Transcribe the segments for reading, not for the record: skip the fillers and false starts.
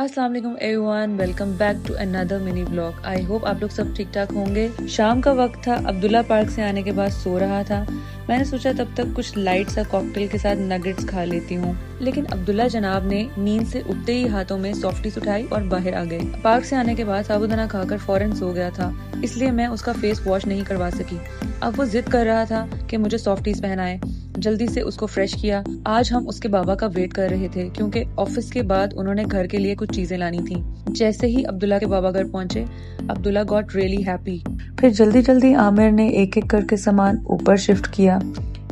अस्सलाम वालेकुम everyone, welcome back to another mini blog. I hope आप लोग सब ठीक ठाक होंगे। शाम का वक्त था, अब्दुल्ला पार्क से आने के बाद सो रहा था। मैंने सोचा तब तक कुछ लाइट सा कॉकटेल के साथ नगेट्स खा लेती हूँ, लेकिन अब्दुल्ला जनाब ने नींद से उठते ही हाथों में सॉफ्टीज उठाई और बाहर आ गए। पार्क से आने के बाद साबूदाना खाकर फौरन सो गया था, इसलिए मैं उसका फेस वॉश नहीं करवा सकी। अब वो जिद कर रहा था कि मुझे सॉफ्टीज पहनाए। जल्दी से उसको फ्रेश किया। आज हम उसके बाबा का वेट कर रहे थे, क्योंकि ऑफिस के बाद उन्होंने घर के लिए कुछ चीजें लानी थी। जैसे ही अब्दुल्ला के बाबा घर पहुंचे, अब्दुल्ला गॉट रियली हैप्पी। फिर जल्दी जल्दी आमिर ने एक एक करके सामान ऊपर शिफ्ट किया,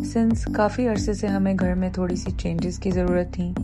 सिंस काफी अरसे से हमें घर में थोड़ी सी चेंजेस की जरूरत थी।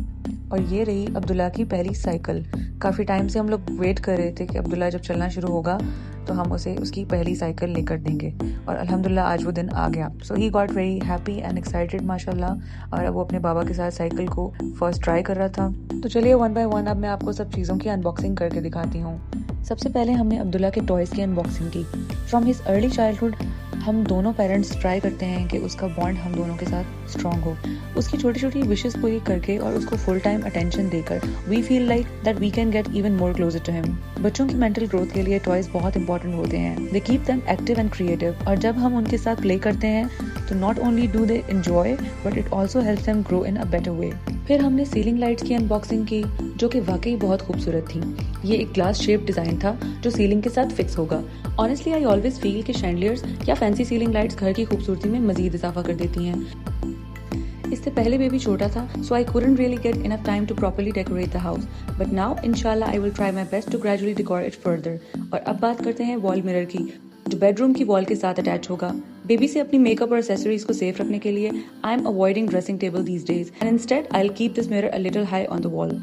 और ये रही अब्दुल्ला की पहली साइकिल। काफी टाइम से हम लोग वेट कर रहे थे कि अब्दुल्ला जब चलना शुरू होगा तो हम उसे उसकी पहली साइकिल लेकर देंगे, और अल्हम्दुलिल्लाह आज वो दिन आ गया। So he got very happy and excited माशाल्लाह। और अब वो अपने बाबा के साथ साइकिल को फर्स्ट ट्राई कर रहा था। तो चलिए वन बाय वन अब मैं आपको सब चीज़ों की अनबॉक्सिंग करके दिखाती हूँ। सबसे पहले हमने अब्दुल्ला के टॉयज़ की अनबॉक्सिंग की। फ्रॉम हिज अर्ली चाइल्डहुड हम दोनों पेरेंट्स ट्राई करते हैं कि उसका बॉन्ड हम दोनों के साथ स्ट्रॉन्ग हो। उसकी छोटी छोटी विशेस पूरी करके और उसको फुल टाइम अटेंशन देकर we feel like that we can get even more closer to him. बच्चों की मेंटल ग्रोथ के लिए टॉयज बहुत इंपॉर्टेंट होते हैं। They keep them active and creative, और जब हम उनके साथ प्ले करते हैं तो not only do they enjoy but it also helps them grow in a better way. फिर हमने सीलिंग लाइट्स की अनबॉक्सिंग की, जो कि वाकई बहुत खूबसूरत थी। ये एक ग्लास शेप डिजाइन था जो सीलिंग के साथ फिक्स होगा। ऑनेस्टली आई ऑलवेज फील कि शैंडलियर्स या फैंसी सीलिंग लाइट्स घर की खूबसूरती में मजीद इजाफा कर देती हैं। इससे पहले बेबी छोटा था, सो आई couldn't really get enough time to properly decorate the house. But now, inshallah, I will try my best to gradually decorate it further. और अब बात करते हैं वॉल मिरर की, जो बेडरूम की वॉल के साथ अटैच होगा। बेबी से अपनी मेकअप और एक्सेसरीज को सेफ रखने के लिए I am avoiding dressing table these days, and instead I'll keep this mirror a little high on the wall.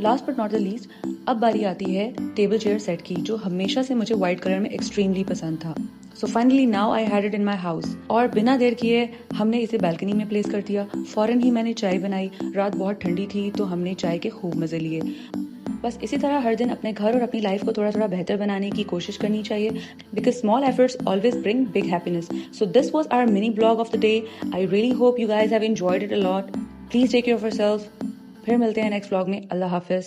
Last but not the least, अब बारी आती है टेबल चेयर सेट की, जो हमेशा से मुझे व्हाइट कलर में एक्सट्रीमली पसंद था। So finally now I had it in my house, और बिना देर किए हमने इसे बालकनी में प्लेस कर दिया। फौरन ही मैंने चाय बनाई। रात बहुत ठंडी थी तो हमने चाय के खूब मजे लिए। बस इसी तरह हर दिन अपने घर और अपनी लाइफ को थोड़ा थोड़ा बेहतर बनाने की कोशिश करनी चाहिए, because small efforts always bring big happiness. So this was our mini blog of the day. I really hope you guys have enjoyed it a lot. Please take care of yourself. फिर मिलते हैं next blog में। अल्लाह हाफिज।